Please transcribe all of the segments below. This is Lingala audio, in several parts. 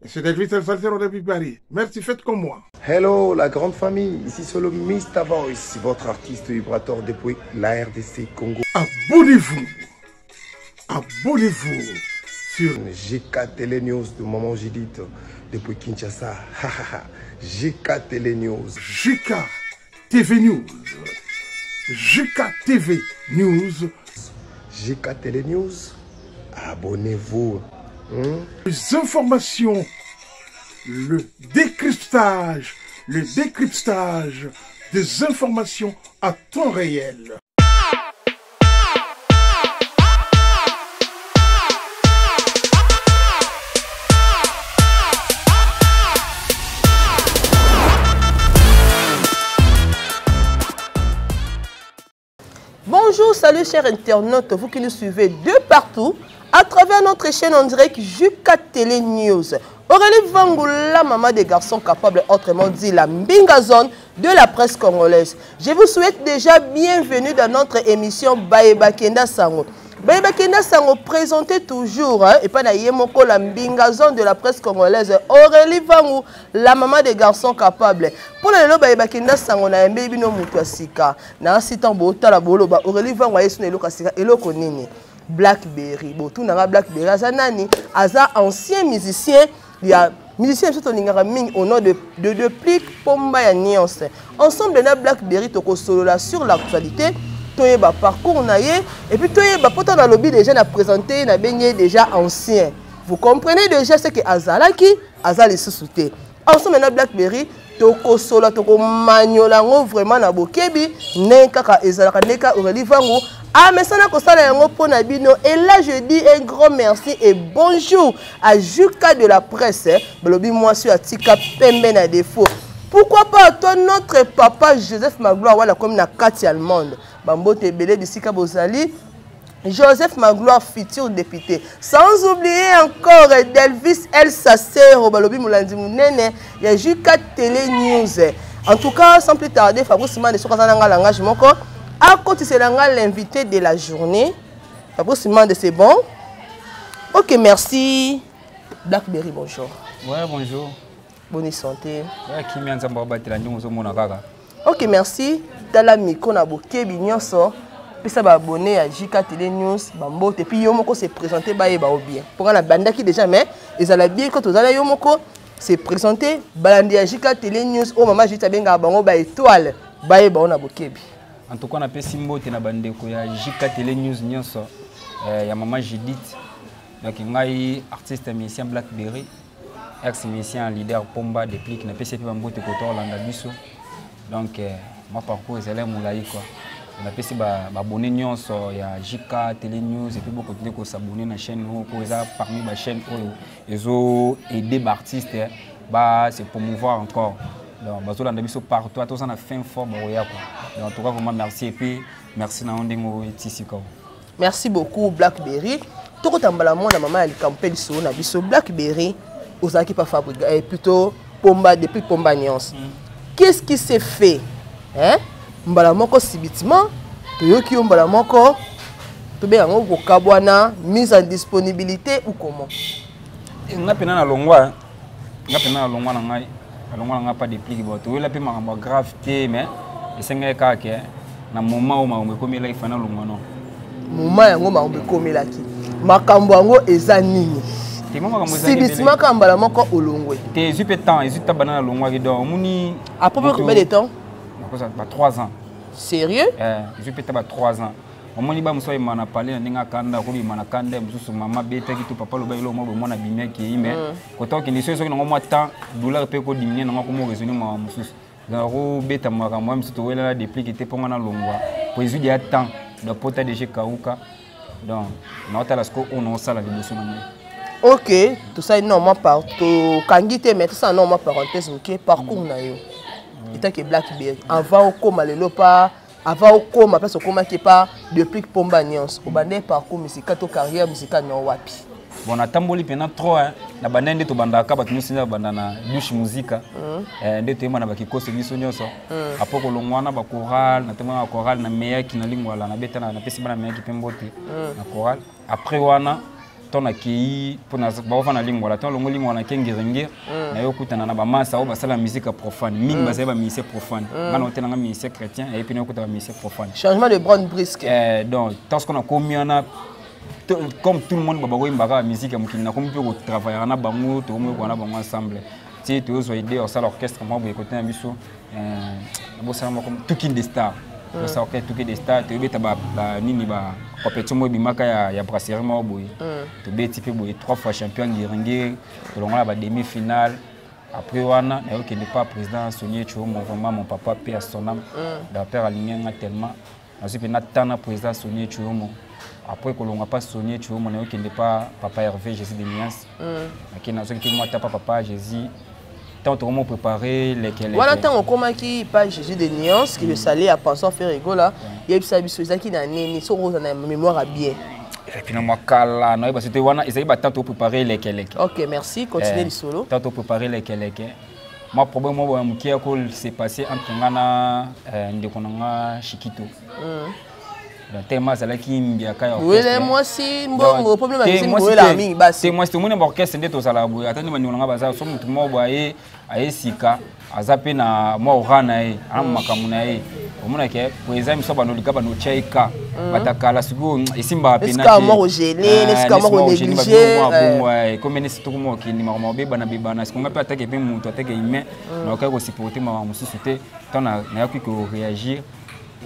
C'est Elvis El Salsero depuis Paris. Merci, faites comme moi. Hello, la grande famille. Ici c'est le Mr Voice, votre artiste vibrateur depuis la RDC Congo. Abonnez-vous. Abonnez-vous sur GK Télé News de Maman Judith depuis Kinshasa. GK Télé News. GK TV News. GK TV News. GK Télé News. Abonnez-vous. Les informations, le décryptage des informations à temps réel. Bonjour, salut chers internautes, vous qui nous suivez de partout, à travers notre chaîne en direct GK Télé News. Aurélie Vangoula, maman des garçons capables, autrement dit la Mbinga Zone de la presse congolaise. Je vous souhaite déjà bienvenue dans notre émission Baeba Kenda Sango. Baeba Kenda Sango présenté toujours, et pas Yemoko, la Mbinga Zone de la presse congolaise. Aurélie Vangou, la maman des garçons capables. Pour le Baeba Kenda Sango, na mbebi no mutuasika. Na sitan bota la bolo ba Aurélie Vangou ayesu elo kasika elo konini. Blackberry, botou nanga Blackberry, aza nani, aza ancien musicien, il y a musicien au nom de Plic Pomba ya Nuance. Ensemble na Blackberry toko solo là sur l'actualité, toye ba parcours naie et puis toye ba poto na lobby déjà na présenté na benye déjà ancien. Vous comprenez déjà ce que azalaki, azali sous-souté. Ensemble na Blackberry toko solo toko magnolango vraiment na bokebi, ne kaka ezalaka neka Aurélie Vango. Ah, mais ça n'a pas ça bino. Et là, je dis un grand merci et bonjour à Juka de la presse. Blobi moi sur Atika Pembe na défaut. Pourquoi pas toi notre papa Joseph Magloire voilà comme na Kati allemande. Bambo Tebele de Sika Bozali. Joseph Magloire, futur député. Sans oublier encore Delvis El Salsero, Balobi Moulandi Mounene, il y a Juka Télé News. En tout cas, sans plus tarder, Fabrice Simane de Sokazananga langage moko. À côté, c'est l'invité de la journée. Fabrice Simane, c'est bon. Ok, merci. Blackberry, bonjour. Ouais, bonjour. Bonne santé. Ouais, qui m'a ok, merci. Dans la micro, na boké bignonso. Puis ça va abonner à JK Télé News, Bambo. Et puis Yomoko s'est présenté ba bien. Pour la bande qui déjà mais ils allaient bien quand vous allez Yomoko s'est présenté balandi à JK Télé News. Oh maman, j'ai bien bango ba étoile. Ba na boké. En tout cas, on a fait Simbo na bande ko ya JK Télé News nyonso. Ya maman Judith. Donc ngai artiste musicien Blackberry, ex musicien leader Pomba de Plic na PCP Bambo te koto Orlando biso. Donc ma parcours est moulaï quoi. On a fait abonné nyonso ya JK Télé News et puis beaucoup continuer ko s'abonner na chaîne ko parmi ma chaîne ils ont aidé l'artiste bah c'est promouvoir encore. Donc bazo landa biso partout à tous on a fait fort boya quoi. Donc en tout cas vraiment merci et puis merci na ondingo tisika. Merci beaucoup Blackberry. Toko tambala mona maman ali campel so na biso Blackberry ozaki pas fabriquer plutôt Pomba depuis Pomba Nuance. Qu'est-ce qui s'est fait? Hein? Mbala moko sibitima toyoki mbala moko tobe yango ko kabwana mise en disponibilité ou comment? Ngapena na longwa na ngai. Alors on n'a pas de pli bon tout la pe makambo grave té mais esenga kaka na moment où makambo komela ifana longo non moment yango makambo komela ki makambo yango eza nini si bitima kambala moko olongwe té zupe temps ezuta banana longo ki donc muni à peu près combien de temps? Pas 3 ans. Sérieux? Zupe ta 3 ans. Omoni ba muso imana parler ndinga kanda ko imana kanda mususu mama beta ki to papa lo ba ilo mo mona bimia ki ime ko to ki ni so ngo mo temps douleur pe ko diminuer ngo ko mo raisonner mo mususu ngaro beta maka mo mususu to wela depuis ki te ponga na longwa po izudi ya temps de pota de kauka donc na ta la sko on sala liboso na. OK, tout ça normalement par to kangite mais tout ça normalement parenthèse OK parcours na yo. État que Blackberry avant au koma lelo pas avant au coma parce que comment qui pas depuis Pomba Nuance au bandé parcours musical to carrière musicale non wapi bon atamboli pena trop hein na bandende to bandaka ba kimusinza bandana douche musique nde to mana ba kikoso biso nyonso apoko longwana ba choral na tema ba choral na meya ki na lingwala na betana na pesi bana meya ki pembote na choral après wana ton accueilli pour na ba ligne wala ton longo ligne wana kengiringir na yo kutana na ba massa o ba sala musique profane mingi ba ba musique profane ngana otena nga musique chrétien et puis na kutana musique profane changement de brand brisque donc tant ce qu'on a commis on a comme tout le monde ba ko imbaka musique mukina comme peut travailler na bango to mo ko na bango ensemble ti to zo idée au sala orchestre mo bo côté na biso bo sala comme tout kin des stars le soccer tout qui des stars tu beta ba nini ba compétition mo bimaka ya brasserie mo boy tu beti pe boy 3 fois champion giringi to longa ba demi-finale après wana na yo qui n'est pas président Sonier Chuomo vraiment mon papa paix à son âme da père aligné tellement ensuite na tana président Sonier Chuomo après que l'on pas Sonier Chuomo na yo qui n'est pas papa Hervé Jésus de Nias qui na zo qui moi papa Jésus tant comment préparer lesquels voilà tant on comment qui pas Jésus de nuances qui le salé à pensant faire rigolo là il y a ça biso qui na nini so rose na mémoire à bien et puis moi kala no parce que wana ils ba tant préparer lesquels OK merci continuez le solo tant préparer lesquels moi problème moi qui a s'est passé entre ngana ndekonanga Shikito tellement ça là qui mbia ka oui moi si bon problème avec moi la mi basi moi c'est mon orchestre ndeto sala boy atani manilanga baza so mutu mo boye ayesika azape na mo orana e amakamuna e omona ke président miso banolika banochaika batakala siku isimba pena est-ce que moi gelé est-ce que moi négligé comme ne sito mo ki ni mama beba na beba na siku ngape atake pe mutu atake ime na ka ko supporter mama mususu te tona na yaki ko réagir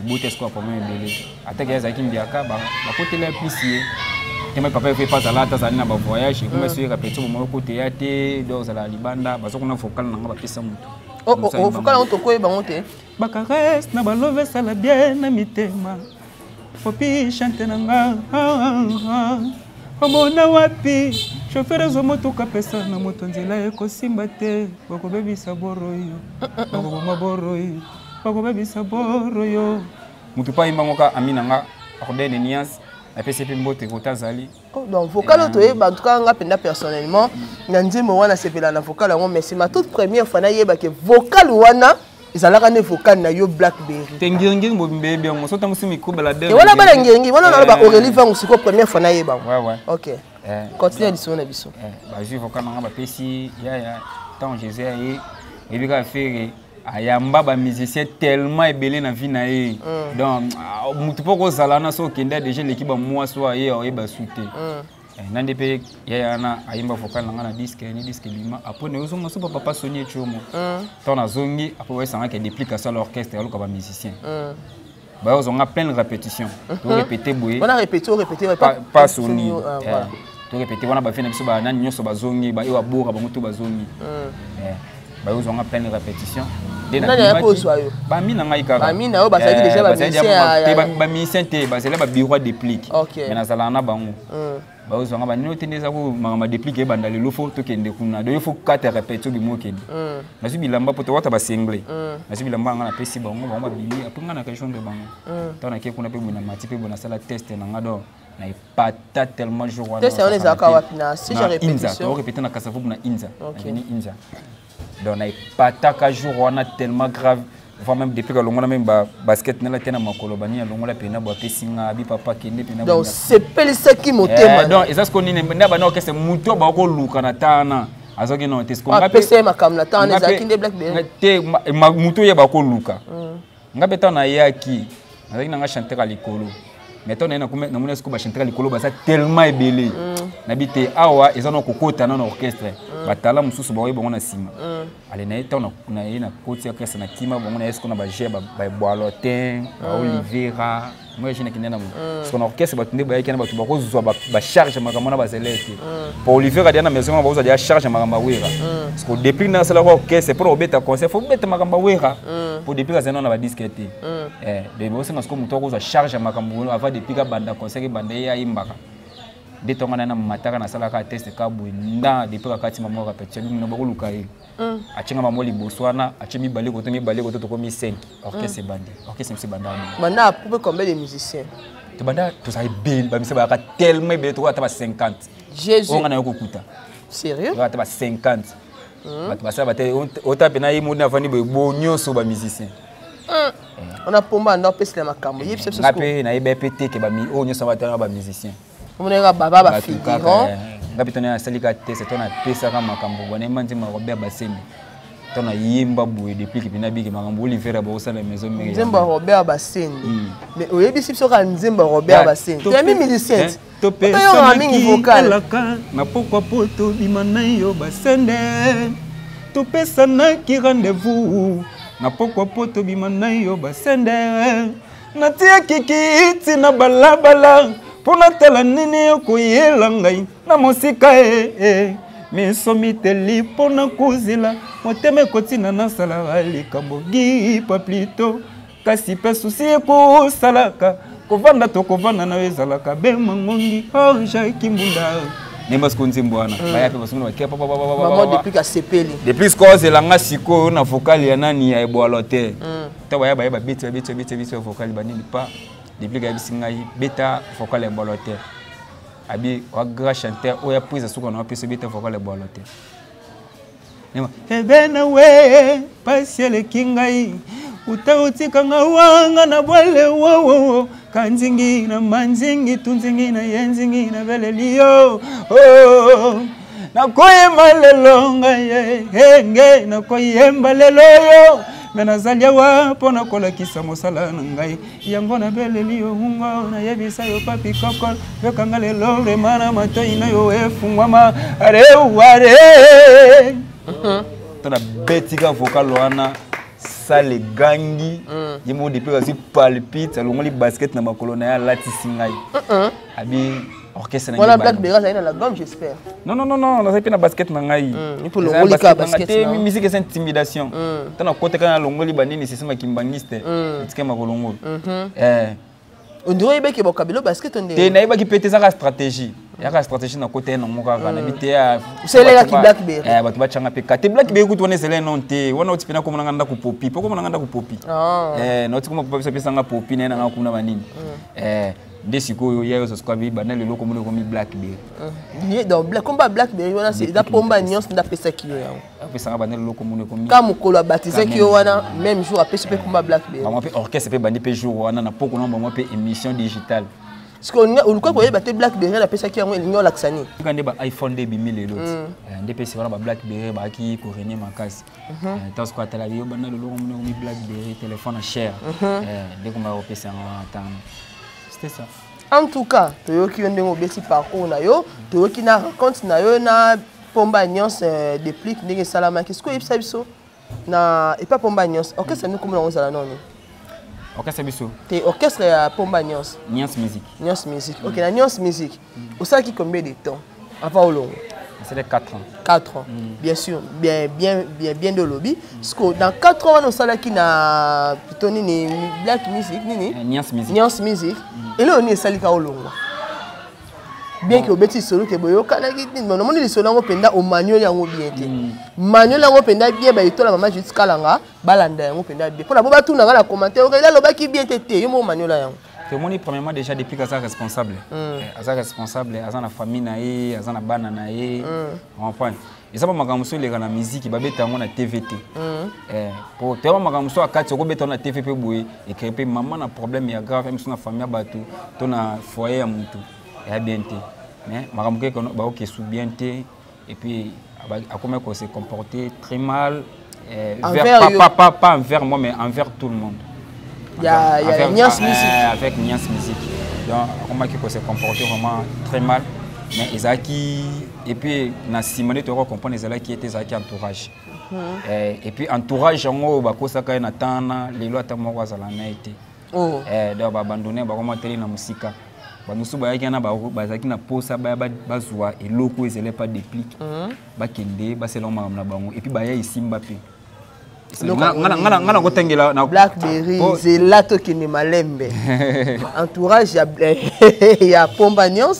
boute ce qu'on problème belé atake ya zaki mbiaka ba côté la plusieurs tema papa fait pas à ta na ba voyage comme sur répéter mo côté ya te do za la libanda ba so kuna vocal na ba pesa mutu oh vocal on to ko ba monte ba caresse na ba love sala bien na mitema popi chante na nga omona wapi chauffeur zo moto ka pesa na moto nzela eko simba te bako bebisa boroyo bako maboroyo bako bebisa boroyo mutu pa imba ngoka amina nga akode de nias la PCP mbote ko tazali donc vocal to en tout cas nga penda personnellement na ndimo wana sepela na vocal ngo mais c'est ma toute première fois na yeba ke vocal wana ezalaka ne vocal na yo Blackberry tengiringi mbombe bien mo sota musimi ko bala de wala bala ngiringi wana na ba Aurélie Vangu siko première fois na yeba ouais OK continue l'histoire na biso ba ju vocal nga ba pesi ya tant Jésus et bika faire ayamba ba musicien tellement ebelé na vie na ye donc mutu poko zala na so kenda déjà l'équipe moi so ye ba souté nande pe ya na ayimba vocal na disque ni disque lima après ne ozo so papa Sonier Chuomo ton azongi après ouais ça que déplique ça l'orchestre alors que ba musicien ba ozo nga plein de répétitions to répéter boye on a répété pas Sony to répéter wana ba fina biso ba nani nyoso bazongi ba ewa bora ba mutu bazongi ba ozo nga plein de répétitions ba mina ngai kaka ba mina o ba saki déjà ba musicien te ba sela ba bureau déplique mais na sala na bango ba ozo nga ba nino tendeza ko mama déplique banda le lofo to kende kuna do ifo 4 répétitions bi mo kende na su bilamba poto wata ba single na su bilamba nga na pesi bango ba bili apunga na question de bango to na ke kuna pe bona mati pe bona sala test na ngado na ipata tellement jour wana test on les aka wapina si je répétition on répéter na kasavu na inza ni inza donc na ipata jour wana tellement grave enfin même depuis que l'on a même basket na la tena makolo bani l'on la pena bo pesinga bi papa kende pena donc c'est pelisa qui motema donc est-ce qu'on est na ba no que c'est muto ba ko luka na tana azoki no test ko ngape pese makam na tana ezaki nde Blackberry te muto ye ba ko luka ngape tana yaki azaki na nga chanter à l'école mais ton na kuma na munesco ba chanter à l'école ba ça tellement ebelé na bité awa ezana kokota na orchestre batala mususu ba bongo na sima ale na eta na ina koti orchestre na kima bongo na esko na ba je ba Boalotin ba Olivera moi je ne connais pas parce que orchestre ba tunde ba yekena ba tu ba ko zwa ba charge makamona ba zelete pour Olivera dia na maison ba za charge makamba wera parce que depuis na sala orchestre pour obeta concert faut beta makamba wera pour depuis ka zeno na ba disquette de bo senga sko muto ko za charge makamba avant depuis ka banda concert banda ya imbaka de tonga na mataka na sala ka test ka bwinda depuis ka kati mama répétition bino ba ko luka ye achinga mamoli boswana achimi balé ko to komi 5 orchestre bandi orchestre banda banda pour combien de musiciens to banda to sa bel ba miseba ka tellement bel to ata ba 50 Jésus on na yokuta sérieux to ata ba 50 ba sa ba te ota pena yi mona fani bo nyoso ba musicien on a pomba na pesa makambo yipse ngape na ibe pété ke ba mi o nyoso ba ta ba musicien On est baba ba figurant. Ngapitona ya salika tese tona pesa kama makambo bwana manzima Robert Baseni. Tona yimba boye depuis que bina biki makambo Olivier ba osala maison mère. Nzemba Robert Baseni. Mais oyebi sipso ka Nzemba Robert Baseni. Tu es même musicien. To pesa mingi vocal. Na pourquoi poto bimana yo basende. To pesa na ki rendez-vous. Na pourquoi poto bimana yo basende. Na tia kiki na balabala. Pona tala nini okuyela ngai na mosika miso miteli pona kuzila moteme kotina na sala likambo gi pa plito kasi pe susi kusalaka kovanda to kovanda na ezalaka be mangongi oh Jacques Mbunda nemba skonzi mbwana baya pe basunguna bakepa maman depuis ka sepeli depuis cause elanga siko na vocal ya nani ya eboalote ta baya ba beti vocal banini pa depuis que Singai beta vocal et boloté abi wa grand chanteur oya prise suko na pese beta vocal et boloté nema ebena we pasiele kingai utautika ngawanga na bwele wo kanzingi na manzingi tunzingi na yenzingi na belelio oh na koyema lelo ngai henge na koyemba lelo yo menazalia wapo na kola kisa mosala ngai yango na belelio hunga na yebisa yo papi kokol yokanga lelo remana matoi na yo efungwama are tona betika vocal wana sale gangi yemo depuis kasi palpite alongoli basket na makolo na ya latisi ngai abi orchestre na voilà Blackberry ça dans la gomme j'espère non on a na basket na ngai il faut longoli ka basket musique c'est intimidation tana côté kana longoli banini c'est sama kimbangiste tike makolongo on dirait que vocabulaire basket on te na iba ki péter ça stratégie ya ka stratégie na côté na moka kana bitea c'est là qui Blackberry batu bachanga pe kate Blackberry kutone c'est là non te wana utipina ko mnanga ndaku popi poko mnanga ndaku popi na utikuma popisa pesa nga popi na nga kuna banini desiko yo so skabi banal loko mune ko mi Blackberry ni donc black combat Blackberry wana c'est da pomba nyons nda pesa ki yo pesa nga banal loko mune ko mi ka mukolo baptisé ki yo wana même jour apesi pe combat Blackberry ba mo pe orchestre pe bandi pe jour wana na poko no ba mo pe émission digitale parce que on quoi ba te Blackberry la pesa ki yango elingo laksani kande ba iPhone 2000 l'autre ndepesi wana ba Blackberry ba ki ko renier makasi tas ko atala yo banal loko mune ko mi Blackberry téléphone cher ndeko ma opesa ngata. C'était ça. En tout cas, tu as qui ont obéi parcours na yo, tu as qui na raconte na yo na pomba nyons déplique ndenge salama qu'est-ce que ça biso na et pas pomba nyons. Orchestre nous comme on ça non. Orchestre biso. T'es orchestre à pomba nyons. Nyons musique. Nyons musique. OK, la nyons musique. Au ça qui combien de temps avant au long? C'est 4 ans. 4 ans. Bien sûr, bien de lobby. Parce que dans 4 ans, on a qui na plutôt ni black music ni Nyons musique. Nyons musique. Et là on est salika au long. Bien que obeti solo ke boyo kana ki non moni li solo ngo penda o manuel yango bien te. Manuel yango penda bien ba itola mama juste kalanga balanda yango penda bien. Pona bo ba tuna ngala commenter o là loba ki bien te yo mo manuel yango. Tout le monde premièrement déjà depuis qu'Aza responsable. Aza responsable, Aza na famille nae, Aza na bana nae. On comprend. Et ça pas magamuso les la musique ba beta na TVT. Pour te magamuso akati ko beta na TVP boye et créer maman na problème ya grave même sur na famille batu, to na foyer ya mutu. Et bien té. Mais magamuke ko ba OK sous bien té et puis a comment qu'on s'est comporté très mal pas envers moi mais envers tout le monde. Il y a Nyons musique. Avec Nyons musique. Donc, on m'a dit qu'on s'est comporté vraiment très mal. Mais Isaki, et puis, na Simone, tu vas comprendre Isaki qui était Isaki entourage. Et puis, entourage, on va passer na tana, les lois tammo wa zalana été. Donc, ba abandonner, ba commenter na musika. Ba musu ba yaki na ba Isaki na posa ba bazwa et loko ezele pas déplique. Ba kende, ba selon ma na bango. Et puis ba ya isimba pe. Blackberry, c'est là qui est malembe. Entourage, il y a Pomba Nyons,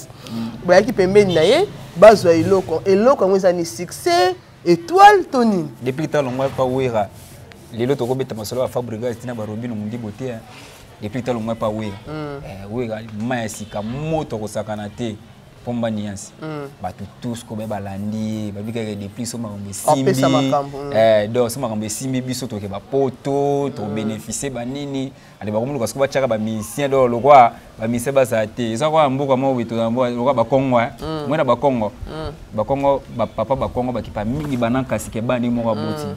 qui permet de naïe, bazo et loko comme ils ont succès, étoile Tony. Depuis que l'on pas ouéra, les lots au bête masolo à Fabriga, c'est un barobin on dit beauté. Depuis que l'on pas ouéra, ouéra, maïsika moto au sakanate. pomba niansi bato tous ko be balandi ba bika des plus so makambo simbi donc so makambo simbi biso to ke ba poto to bénéficier ba nini ale ba komuluka sko ba chaka ba musicien do lokwa ba musicien ba za te so kwa mbuka mo wito na mbo lokwa ba Kongo mwena ba Kongo ba papa ba Kongo ba kipa mingi banaka sike bani mo boti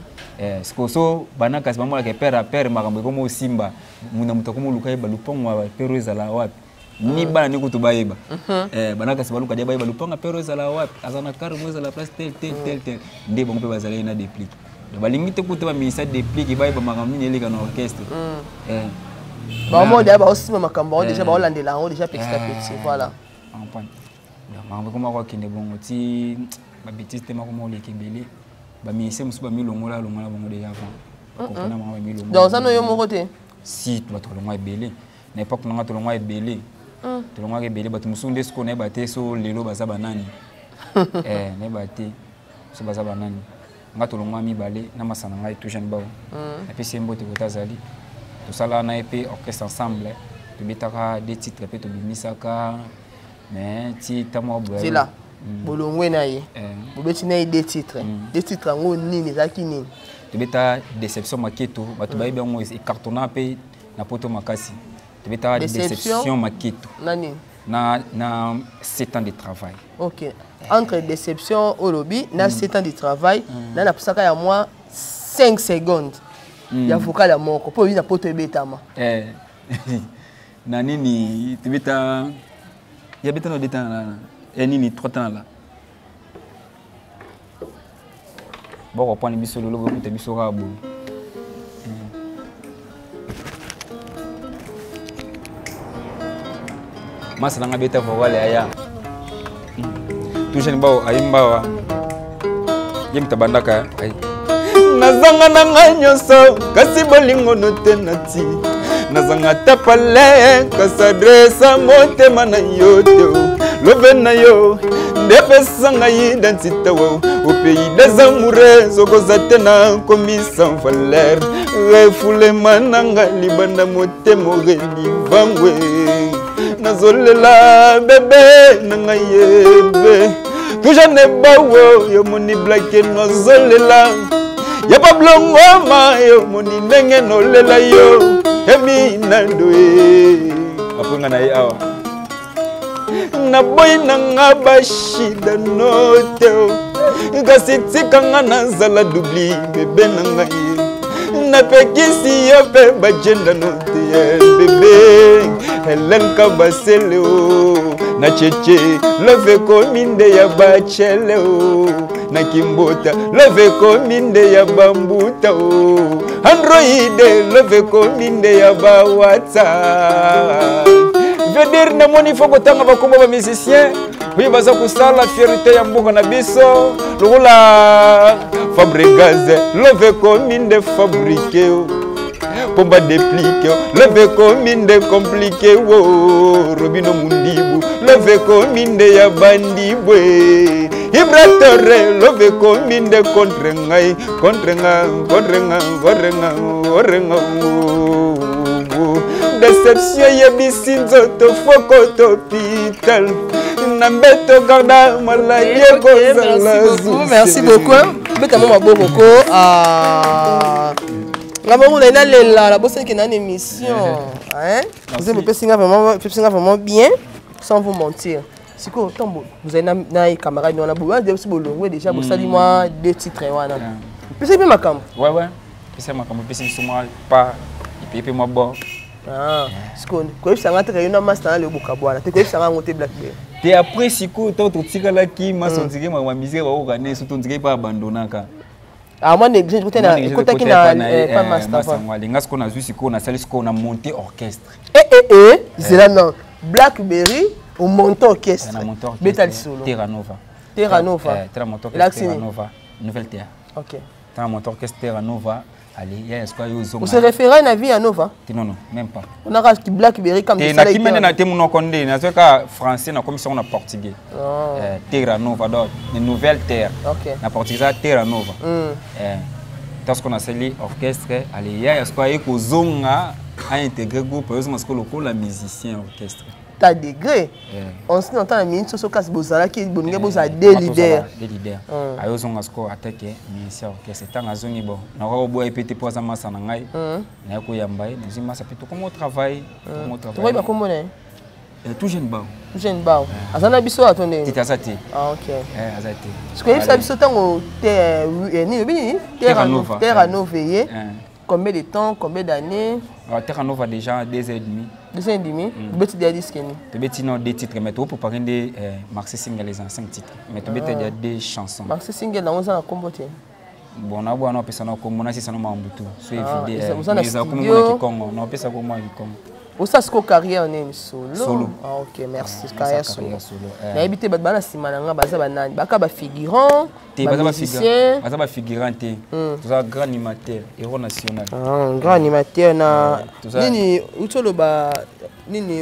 sko so banaka si mamola ke père makambo ko mo simba muna mutako mo luka ba lupongo ba pero ezala wapi ni bana ni kutu bayeba banaka si baluka dia bayeba luponga pero ezala wapi azana kar mo ezala place tel ndi bongo pe bazala na déplique ba limite kutu ba misa déplique bayeba makambo ni eleka na orchestre ba mo dia ba osima makambo déjà ba olandela on déjà petit à petit voilà en point makambo kuma kwa kinde bongo ti ba bêtise te makambo le kebele ba misa musu ba milongola bongo déjà avant comprendre makambo milongola donc ça no yo moko te si tu ba tolongwa ebele na époque nga tolongwa ebele tolongwa ebele bato musunde sko na bate so lelo baza banani ne bate so baza banani nga tolongwa mibale na masana ngai tout jeune bao et puis c'est mbote kotazali tout ça là na EP orchestre ensemble to bitaka des titres pe to bimisaka mais ti tamo boye c'est là bolongwe na ye bobeti na des titres ngo nini zaki nini to beta déception maketo bato bayibe ngo e cartonna pe na poto makasi tu as déception maquito nani na 7 ans de travail. OK. Entre déception au lobby na 7 ans de travail na na pusaka ya moi 5 secondes. Ya vocal ya moko po ina poto ebetama. Na nini tu beta ya beta no détan là. Ya nini 3 ans là. Bon on prend biso lolo bo te biso ka bo. Masa nanga beta vocal ya toujours bao ayimbawa yem tabandaka ay nazanga nanga nyoso kasi bolingo note nati nazanga tapale kasadresa motema na yoto love na yo ndepesanga identité wo au pays des amoureux zokozate na komi sans valeur refoule mananga libanda motema relivangwe nazolela bébé nanga yebe toujours ne bawo yo moni black nazolela ya pablongoma yo moni ndenge nolela yo emi nandoe apunga na ye awa na boy nanga bashida note kasi tikanga nazala dubli bébé nanga ye na pekisi yo pe bajenda note bébé Helen Kabasele na cheche love kominde ya bachele na kimbota love kominde ya bambuta Android love kominde ya ba WhatsApp veut dire na moni foko tanga bakomba ba musicien oui baza kusala fierté ya mboka na biso lokola Fabregas love kominde fabriqué pomba déplique leve kominde compliqué wo Robino Mundibu leve kominde ya bandibwe Ibratore leve kominde contre ngai déception ya bisinzo to foko to pital nambeto garda maladie kozala merci beaucoup beta mo maboko Ngabongo na lela la bosse qui est une émission hein vous avez vraiment bien sans vous mentir c'est quoi tambo vous avez na camarade on a besoin de bolongo déjà vous sali moi deux titres wana c'est bien makambo ouais c'est makambo c'est suma pas et puis moi bon c'est quoi ça ngata kayona master le bukabwana te quoi ça ngote blackberry et après siko to tika la ki masondike ma misère ba organiser surtout ndike pas abandonnaka moi néglige côté na côté qui na pas master nga siko na zusi ko na sali siko na monter orchestre c'est là non Blackberry au monter orchestre Betal solo Terra Nova Terra Nova nouvelle terre OK Terra monter orchestre Terra Nova allez il y a ce quoi yo vous se référez à vie à Nova non même pas on a qui Blackberry comme ça na kimene na temu no konde na soka français na commission na portugais Terra Nova donc une nouvelle terre na portugais Terra Nova parce qu'on a scellé orchestre allez il y a ce quoi eko zonga a intégré groupe parce que le musicien orchestre ta degré on se entend la minute so kas bozala ki boninga boza des leaders ayo zonga score attaquer ministère que c'est tant azongi bon na ko boya epete poza masa na ngai na ko yambaye nzima ça peut comment travail toi ba komona tout jeune ba azana biso atonde titasati ah OK azati ce que ça biso tango ni bini terra noveillé combien de temps combien d'années terra nova déjà 2 ans et demi 2 ans et demi beti dia disque ni te beti non des titres mais to pour parler de Maxi Single les 5 titres mais to beti dia des chansons Maxi Single na onza na kombote bon na bwana pesa na komona si sana mambutu so évidé les akomona Kikongo na pesa ko moi Kikongo osa siko carrière name solo ah OK merci carrière solo na ebité bat bana simana nga baza banani baka ba figurant baza ba figurant te toza grand animateur héros national grand animateur na nini utolo ba nini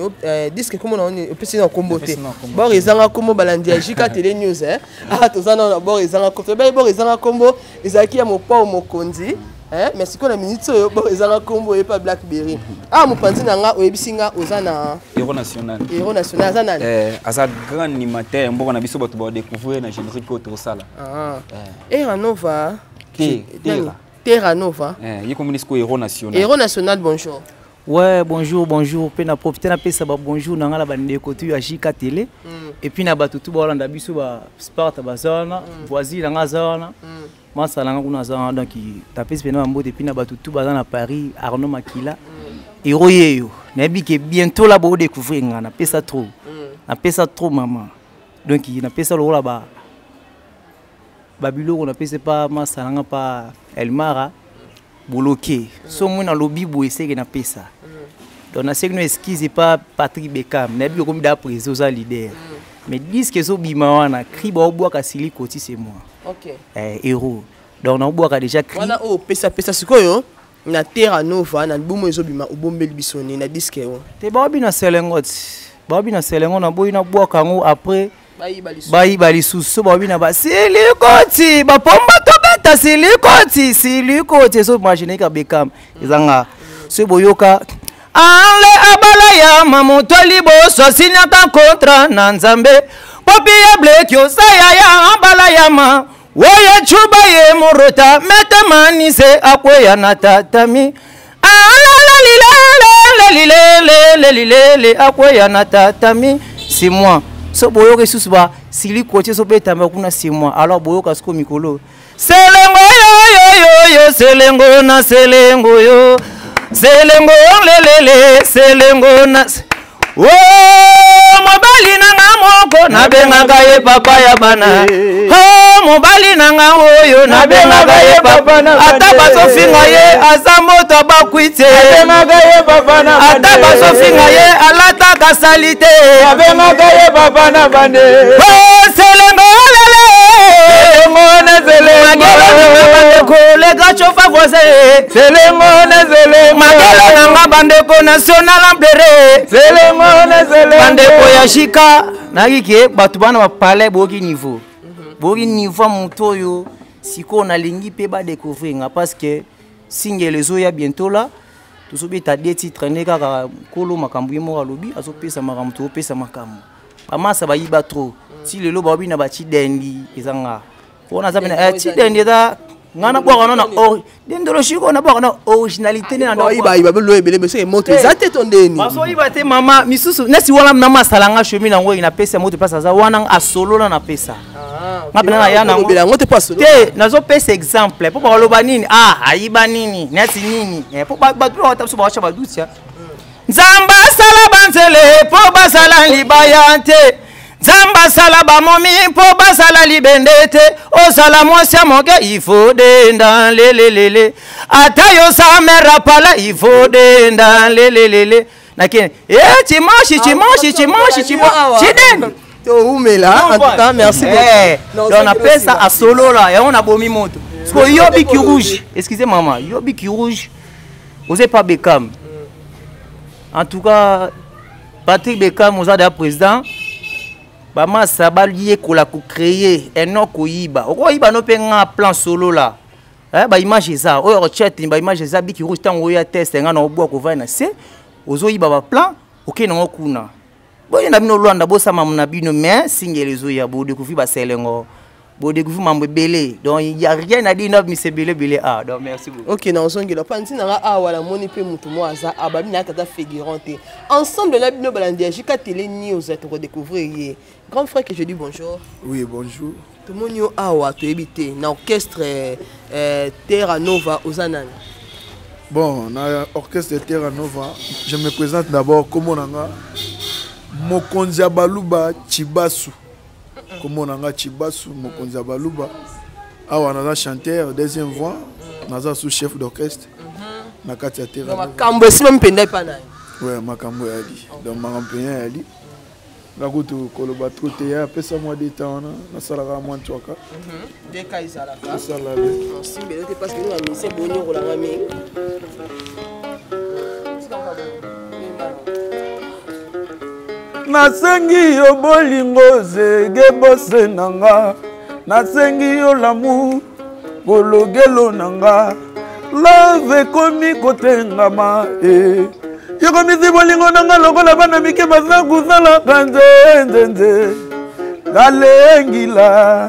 disque comme on opesi na kombote bor ezanga kombo balandi ya Jika Télé News ah toza na bor ezanga kombo bor ezanga kombo ezaki ya mopa mokonzi mais si qu'on a minute so bon ezanga kombo et pas Blackberry ah mopanzi nanga oyebisinga ozana héros national azana asa grand animateur mboko na biso bato ba découvrir na générique ko to sala Terra Nova Terra Nova il communique héros national bonjour. Ouais, bonjour. Pe na profiter na pesa ba bonjour na ngala bande ko tu ya Jika Télé et puis na batutu ba landa biso ba sport ba zona voisin na ngazona masala nga kuna zona donc tapis pena mbote puis na batutu ba na Paris Arnaud Makila héros yeyo na bi que bientôt là ba découvrir ngana pesa trop maman donc na pesa lo la ba babilo on a pesa pas masala nga pa Elmara bloqué so mona lobby bo essayer na pesa donc na segno esquisse pas Patrick Beckham na bi comme da président za leader mais disque so bima wana cri ba obwa ka sili koti c'est moi OK héros donc na obwa ka déjà cri wana o pesa sikoyo na Terra Nova na bumo ezo bima obombeli bisoni na disque o te ba bina selengo na boyi na bwa kango après bayi bali susu ba bina ba sili koti ba pomba to beta sili koti so imagine ka Beckham izanga se boyoka ale abala ya mamoto liboso signata kontra na Nzambe popia black yo saya ya abala ya ma woye chuba ye morota mete manise akwe na tatami le akwe na tatami c'est moi so boyoka susu ba sili kote so beta ma kuna c'est moi alors boyoka sko mikolo selengo yo selengo na selengo yo selengo lelele selengo na oh mobali nanga moko na benga gaye papa ya bana oh mobali nanga oyo na benga gaye papa na ata basofinga ye azamoto bakwite benga gaye papa na ata basofinga ye alata kasalite benga gaye papa na bande oh selengo kolega chofa voisin selengo na selengo magala na bandeko national amplere selengo na selengo bandeko ya Jika nakike batu bana ba parler boki niveau motoyo siko na lingi pe ba découvrir nga parce que single lezo ya bientôt là tout sobi ta des titres neka ka kolo makambu yemo alobi azopesa makambu to pesa makambu amasa ba yiba trop si lelo ba bina ba ti dendi ezanga ona zabena ti dendi da ngana bwa kana na dendolo shiko na bwa na originalité na ndo iba lo ebele monsieur moto ezate tondeni maso iba te mama misusu nesi wala na masala nga chemin na ngo ina pesa moto pesa za wana asolola na pesa ngapena na yana ngo ngote paso te nazo pesa exemple po ba loba nini aiba nini nesi nini po ba tlo ta so ba cha ba dutia Nzamba sala banzele po basala libayante Zamba sala ba momi po basala libendete o sala mosia moke ifo denda lelelele atayo sa mera pala ifo denda lelelele nakene chimashi chiden to umela en tout cas merci beaucoup on appelle ça à solo là et on a bomi moto parce que yobi qui rouge excusez maman yobi qui rouge osez pas Beckham en tout cas Patrick Beckham aux a président Bama sabali kola ko créer un koyiba okoyiba no penga plan solo là ba image ça o chat ba image ça biki rouge tango ya test nga na obwa ko va na se ozoyiba ba plan OK na kuna boye na bino Luanda bosama na bino mais singelezo ya bo découvrir ba selengo bo découvrir mambo belé donc il y a rien à dire mais c'est belé ah donc merci beaucoup. OK na osongela panti na a wala moni pe mutu mo aza ababi na tata figurante ensemble na bino balandi Jika Télé News to redécouvrir grand frère que je dis bonjour. Oui, bonjour. Tout le monde awa to ebité na orchestre Terra Nova Ozanan. Bon, dans l'orchestre de Terra Nova, je me présente d'abord comme on a Mokonza Baluba Chibasu. Comme on a Chibasu, Mokonza Baluba. Ah, on a chanteur, deuxième voix, on a sous-chef d'orchestre. Na Katia Terra Nova. Makambo si même pendai pana. Ouais, Makambo Ali. Donc Makambo Ali. La route Koloba Trotéa, après ça moi des temps, na salara moi tchoka. Des cas isalaka. Salala. Si mais c'est parce que nous avons c'est bonheur pour la famille. Nasengi yo bolingo zege bose nanga. Nasengi yo lamu bologelo nanga. Love komi kotengama Yoko misi bolingo nanga lokola bana mike baza kusala kanze galengila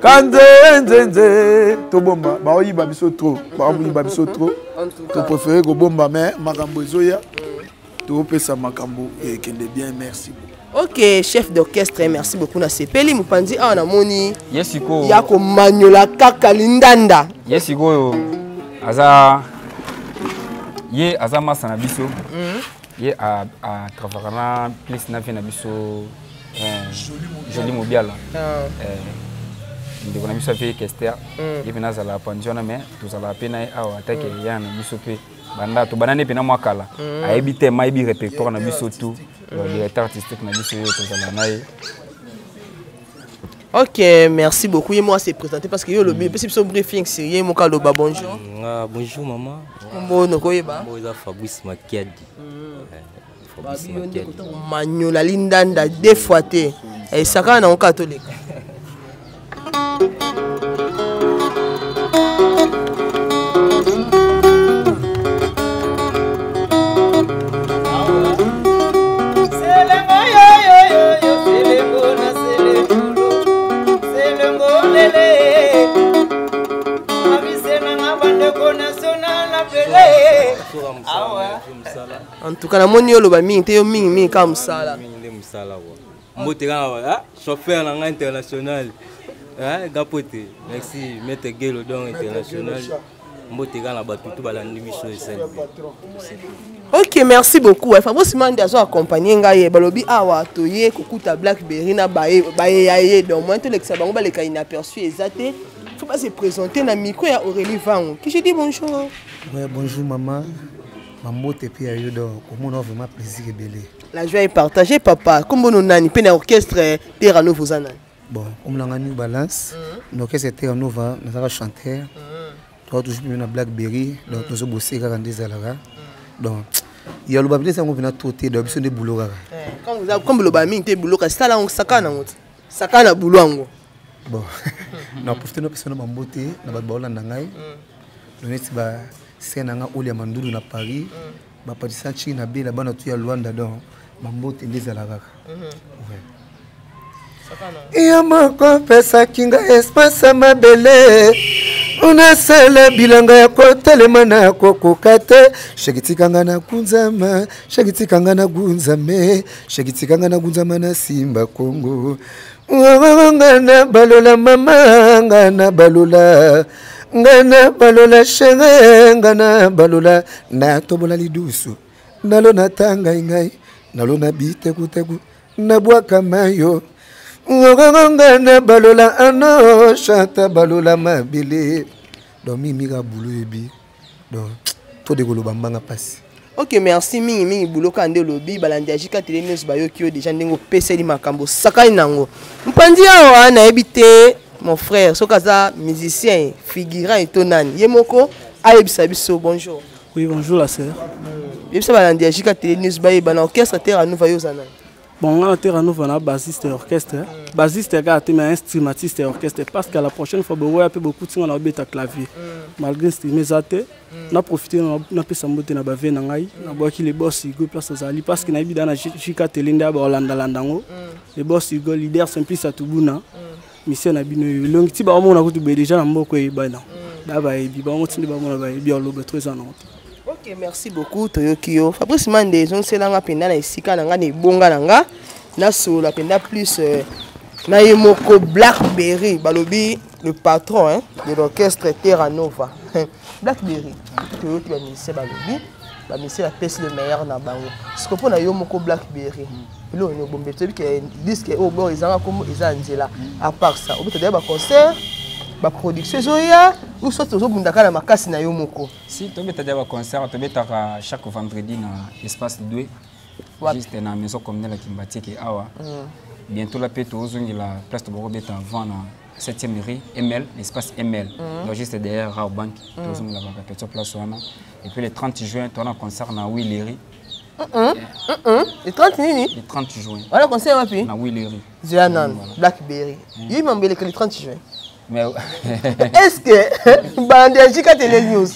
kanze tobomba baoyiba biso trop baoyiba biso trop to préféré ko bomba mais makambo ezoya to pesa makambo ekende bien merci. OK, chef d'orchestre, merci beaucoup na sepeli mupanzi a na moni. Yesiko. Yako manyola kaka lindanda. Yesiko aza ye azama sana biso ye a travailler plus na vie na biso joli mobiala ndiko na biso fait Kester ye pena za la pensiona mais tout ça la pena a attaque ya na biso pe banda to banane pena mwakala a ebite ma ebi répertoire na biso tout directeur artistique na biso to za la nae. OK, merci beaucoup. Et moi c'est présenté parce que yo le possible son briefing sérieux mon kaloba bonjour. Bonjour maman. Bon koyeba. Moi Fabrice Makiadi. Fabrice Makiadi. Manyola lindanda deux fois té. Et saka na on catholique. En tout cas, la monnaie est là, mais tu es comme ça. Chauffeur international. Gapote. Merci, Maître Guélo international. OK, merci beaucoup. Fabrice Mandi a accompagné Ngaye Balobi Awa Toye Kokuta Blackberry na baye donc moi tout l'examen ba le ka inaperçu exacté. Faut pas se présenter na micro ya Aurélie Van. Qui je dis bonjour. Ouais, bonjour maman. Maman te puis ayo donc comment on a vraiment plaisir et belé. La joie est partagée papa. Comme on nani pe na orchestre Terra Nova Zana. Bon, comme l'angani balance, l'orchestre Terra Nova, nous avons chanteur. Toi toujours na Blackberry, donc nous avons bossé quand des alara. Donc il y a le babé ça on vient trotter de besoin de boulot quand vous avez comme le babé te boulot ça là on sakana ngoti sakana boulot ngo bon na profiter nos personnes mamboté na ba baola ndangai donc c'est ba c'est nanga olia mandulu na Paris ba patisa chi na bela bana tu ya Luanda donc mamboté ndeza la kaka sakana ya mako pesa kinga espace mabele una sala bilanga ya kotelema na kokokate shakitikanga na kunzama shakitikanga na gunzame shakitikanga na gunzama na Simba Kongo ngana balola mama ngana balola shere ngana balola na tobola lidusu nalo natanga ingai nalo nabite kuteku nabwaka mayo ngana balola ano chata balola mabile donc mimika boulot ebi donc to de koloba mbanga pasi. OK, merci mingi boulot kande lobi balandi Jika Télé News bayoki déjà ndengo peseli makambo sakani nango mpandi awa na ebité mon frère sokaza musicien figurant etonani yemoko ayebisa biso bonjour. Oui, bonjour la sœur. Yebisa balandi Jika Télé News baye bana orchestre Terra Nova Yozana. Bon, on a été renouvelé bassiste et orchestre. Bassiste et instrumentiste et orchestre. Parce que la prochaine fois, on a beaucoup de temps à clavier. Malgré ce mes athées, on a profité, on a pu s'embêter dans la vie. On a boit les boss, ils place aux alliés. Parce qu'il y a eu dans la Jika Telinda, Landango. Les boss, ils leader simplice à Toubouna. Mission à Bino. Le petit baron, on a déjà dans beaucoup de bains. Là-bas, il y a Ok, merci beaucoup Toyokio. Fabrice Mandé, on sait là penda na isika na nga ne bonga nanga na so la penda plus na yemoko Blackberry balobi le patron hein, de l'orchestre Terra Nova. Blackberry Toyokio ba musicien balobi ba musicien la pèse le meilleur na bango. Ce que pour na yemoko Blackberry. Lo no bombe to bi que disque au bon ezanga comme ezanzela à part ça au peut ba concert ba production zoya ou soit toujours bundaka na makasi na yo moko. Si tu veux te concert, tu veux chaque vendredi dans l'espace 2 juste dans la maison communale qui Kimbati qui awa. Bientôt la paix tu la place de Borobet avant la 7e rue ML, l'espace ML. Donc juste derrière Rao Bank, tu la petite place là. Et puis le 30 juin, tu as un concert na Willery. Le 30 nini? Le 30 juin. Voilà concert wapi? Na Willery. Zianan, Blackberry. Il m'a embellé que le 30 juin. Mais est-ce que Bandejika Télé News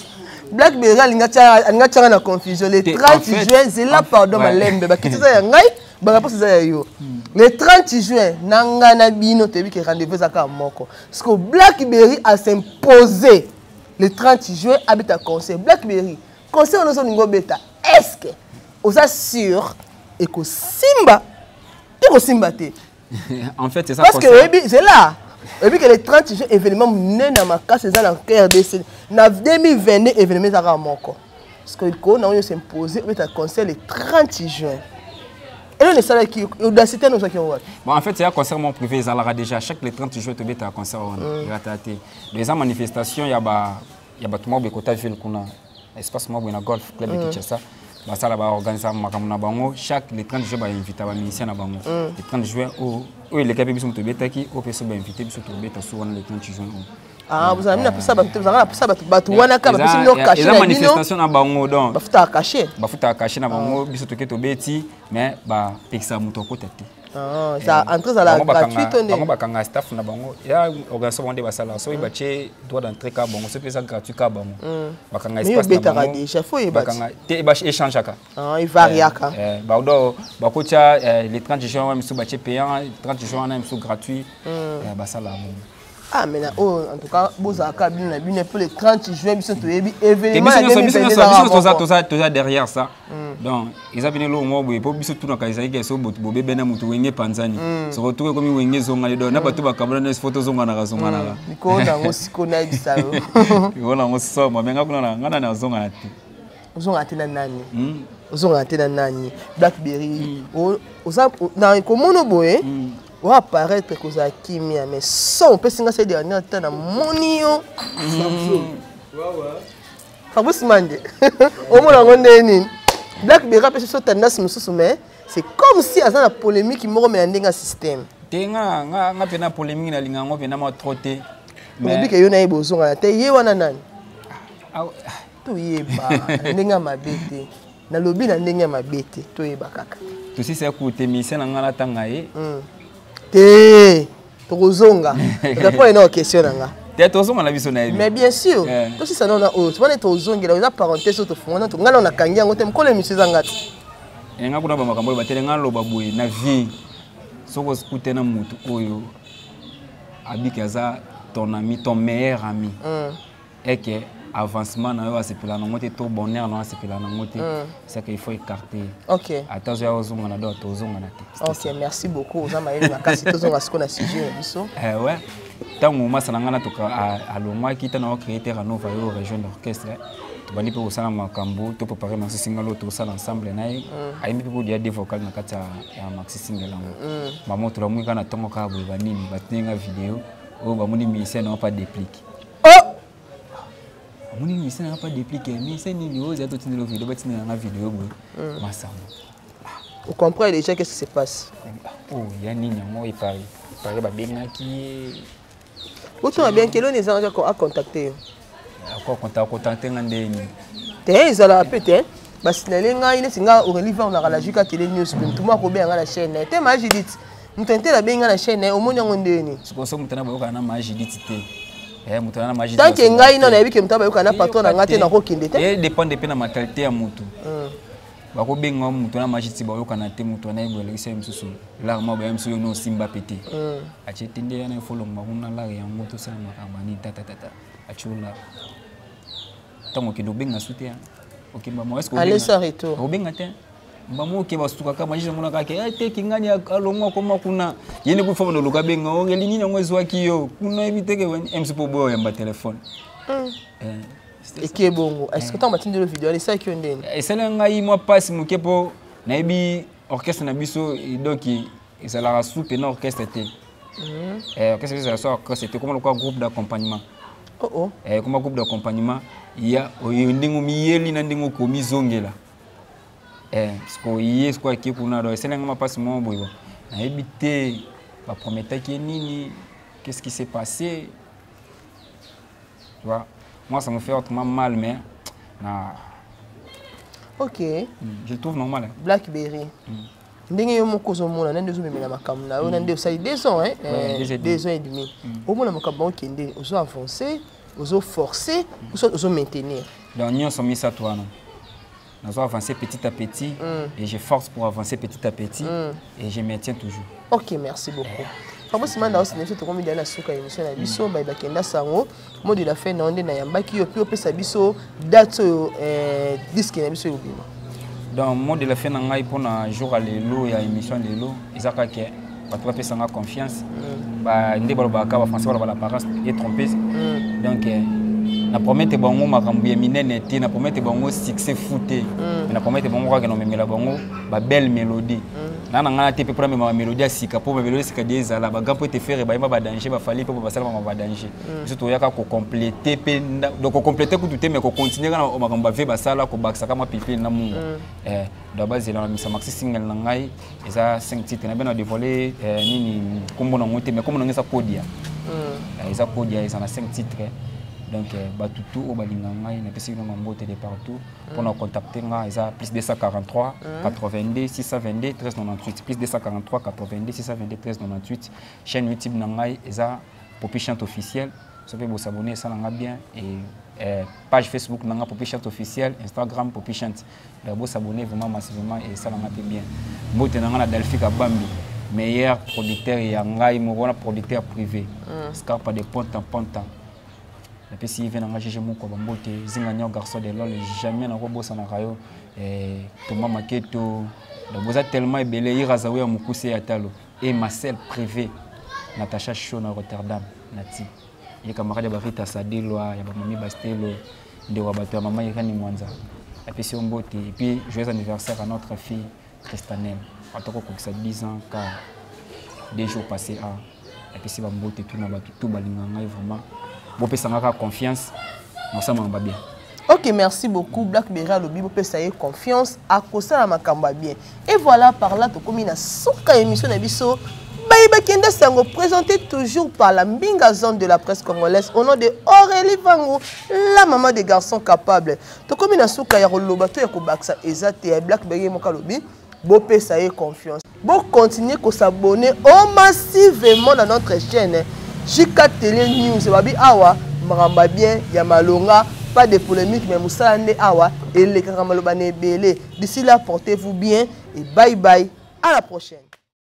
Blackberry alinga tchanga na confusion le 30 juin c'est là pardon malembe ba kitisa ya ngai ba réponse za yo le 30 juin nanga na bino tebi ke rendez-vous zaka moko parce que Blackberry a s'imposé le 30 juin habita concert Blackberry concert nous on beta est-ce que osa sûr et que simba en fait c'est ça parce que c'est là. Et puis que les 30 juin événement né na makasi c'est dans RDC na 2022 événement ça ra moko parce que ko na on s'imposer mais ta concert le 30 juin et on est ça qui audacité nous ça qui on voit bon en fait c'est un concert mon privé ça la déjà chaque le 30 juin tu bête un concert on raté les manifestations il y a tout monde bekota ville kuna espace moi na golf club de Kinshasa ça là organiser makamuna bango chaque le 30 juin ba inviter ba musicien na bango le 30 juin où les gars biso mutobeta ki au peso ba inviter biso tobeta so wana le 30 juin ah vous avez mis ça batu wana ka biso no cacher la manifestation na bango donc bafuta cacher na bango biso toke tobeti mais ba pekisa muto ko tete ah ça entrée à la gratuite on est bango bakanga staff na bango ya organisation bonde basala so ibache droit d'entrée ka bango so pesa gratuit ka bango bakanga espace na bango déjà faut y bakanga te ba échange ka ah il varie ka ba do bakocha les 30 juin wa misu bache payant 30 juin na misu gratuit basala bango ah mais en tout cas bozaka bien pour le 30 juin biso to yebi événement toza derrière ça donc ils avaient le mot pour biso tout na kaisa ke so botu bobe bena mutu wenge panzani so retour comme wenge zonga le do na batu ba kamera na photo zonga na zonga na niko na ngosiko na bisalo wala ngoso mamenga kuna ngana na zonga na ti zonga tena nani zonga tena nani Blackberry oza na komono boye on va apparaître que ça kimia mais son pesinga ces derniers temps na monio Fabrice Mandé au moins on est ni Blackberry pèse sur tendance mususu mais c'est comme si à la polémique qui me met dans système tenga nga pena polémique na linga ngo pena ma trotter mais bi ke yo na ibozo na te ye wana nani to yeba ndenge mabete na lobi na ndenge mabete to yeba kaka to si c'est côté mission na ngala tanga ye te tozonga d'après une question nanga te tozonga na biso na mais bien sûr to si ça non na autre wana tozonga la parenthèse to fona to ngala na kangi yango te mkole mission zangati nga kuna ba makambo ba telenga lo baboye na vie soko scouter na mutu oyo abikaza ton ami ton meilleur ami et que avancement na yo asepela na ngote to bonheur na asepela na ngote c'est qu'il faut écarter OK attention ya ozonga na do tozonga na te OK merci beaucoup ozama yeli makasi tozonga siko na sujet biso ouais tango masala ngana to alongwa kita na créer Terra Nova yo région d'orchestre to bandi pe osala makambo to préparer maxi single to osala ensemble na ye ayimbi pe dia des vocal na kata ya maxi single lango mama to la mwika na tongo ka bo banini batenga vidéo o ba moni musicien na pas déplique mon musicien n'a pas dépliqué mais c'est ni aux autres tu ne le vidéo tu n'as pas vidéo massa vous comprenez déjà qu'est-ce qui se passe oh il y a ni moi il paraît ba benga qui autant bien que l'on est à contacter encore contacter ngandeni te ils ala peut-être basinale ngai neti nga Aurélie Vangu na la Juka Télé News pe mutuma ko benga na chaîne te ma Judith mutente la benga na chaîne omoni ngo ndeni sikoso mutana boyoka na ma Judith te mutana na ma Judith tant que ngai non na yebi ke mutaba yoka na patron na ngate na ko kinde te dépend de na mentalité ya mutu bako benga mutu na ma Judith boyoka na te mutu na yebo lekisa msusu la ma ba msusu no simba pété ache tinde na follow nguna la ya moto sana makabani tata achula tango ki do benga soutien OK maman est-ce que allez ça retour o benga te maman ki ba suka ka majina mona ka ke te kingani alongo koma kuna yene ku famo no luka benga o ngeli nini ngwezo akiyo kuna evite ke MC Pobo ya ba téléphone et qui est bon est-ce que tu as battu le vidéo allez ça qui ondeni et cela ngai moi passe mukepo na ebi orchestre na biso donc ça la soupe na orchestre te orchestre ça soit c'était comme le groupe d'accompagnement comme groupe d'accompagnement il y a ndingo miyeli na ndingo komi zongela parce que yes quoi qui kuna do c'est nga passe mon boyo na ebité ba promettait que nini qu'est-ce qui s'est passé tu vois moi ça me fait autrement mal mais OK je trouve normal Blackberry ndenge yo moko zo mona nande zo memela makambo na yo nande osali 2 ans 2 ans et demi au mona makambo okende ozo avancer ozo forcer ozo maintenir donc nous sommes mis à toi non nous avons avancé petit à petit et je force pour avancer petit à petit et je maintiens toujours. OK merci beaucoup Fabo simanda aussi ne fait comme il y a na suka émission na biso ba bakenda sango modi la fin na onde na yambaki yo pio pesa biso date disque na biso yo bima. Donc moi de la fin ngai pour na jour à l'élo ya émission l'élo izaka ke ba trois pesa nga confiance ba ndé ba ka ba français ba la paresse et tromper donc na promettre bango makambu ya minene te na promettre bango succès fouté na promettre bango ka no memela bango ba belle mélodie na nga te pe premier ma mélodie asika po mélodie sika des ala ba gampo te faire ba ba danger ba fali po ba sala ba danger surtout yaka ko compléter pe donc ko compléter ko tout mais ko continuer na makambu ba ve ba sala ko baksa kama pipi na mungu de base la misa maxi single na ngai eza 5 titres na bena dévoiler nini kombo na ngote mais comme na ngesa podia eza podia eza na 5 titres donc batutu au balinga ngai na pesi na mambote de partout pour nous contacter nga eza plus 243 82 622 1398 plus 243 82 622 1398 chaîne YouTube na ngai eza Popi Chante officiel so peut vous abonner ça nga bien et page Facebook na nga Popi Chante officiel Instagram Popi Chante vous s'abonner vraiment massivement et ça nga bien mbote na nga na Delphika Bambi meilleur producteur ya ngai mo producteur privé Scarpa de Ponta Ponta. Et puis si vient engager mon quoi bambote zinganya garçon de lol jamais na kobosa na kayo Thomas Maketo vous êtes tellement belé irazawe ya mukuse ya talo et Marcel privé Natacha Cho na Rotterdam nati et camarade ba Rita Sadelo ya ba mami Bastelo de wa bato ya mama Irani Mwanza et puis si on bote et puis joyeux anniversaire à notre fille Christanelle atoko ko 10 ans car 2 jours passés à et puis si bambote tout na bato tout balinga ngai vraiment vous pouvez avoir confiance, nous sommes bien. OK, merci beaucoup. Blackberry à l'obi, vous pouvez avoir confiance à cause de la makamba bien. Et voilà, par là, tu comme une souka émission d'Abisso. Baïba Kenda Sango, présenté toujours par la Mbinga Zone de la presse congolaise au nom de Aurélie Vangu, la maman des garçons capables. Tu comme une souka ya rolobato ya kobaksa ezate ya Blackberry mokalobi, vous pouvez avoir confiance. Vous continuez à s'abonner massivement dans notre chaîne. Juka Télé News, babi awa, maramba bien, yamalonga, pas de polémique, mais moussa ne awa, et les karamalo bane belé. D'ici là, portez-vous bien et bye bye, à la prochaine.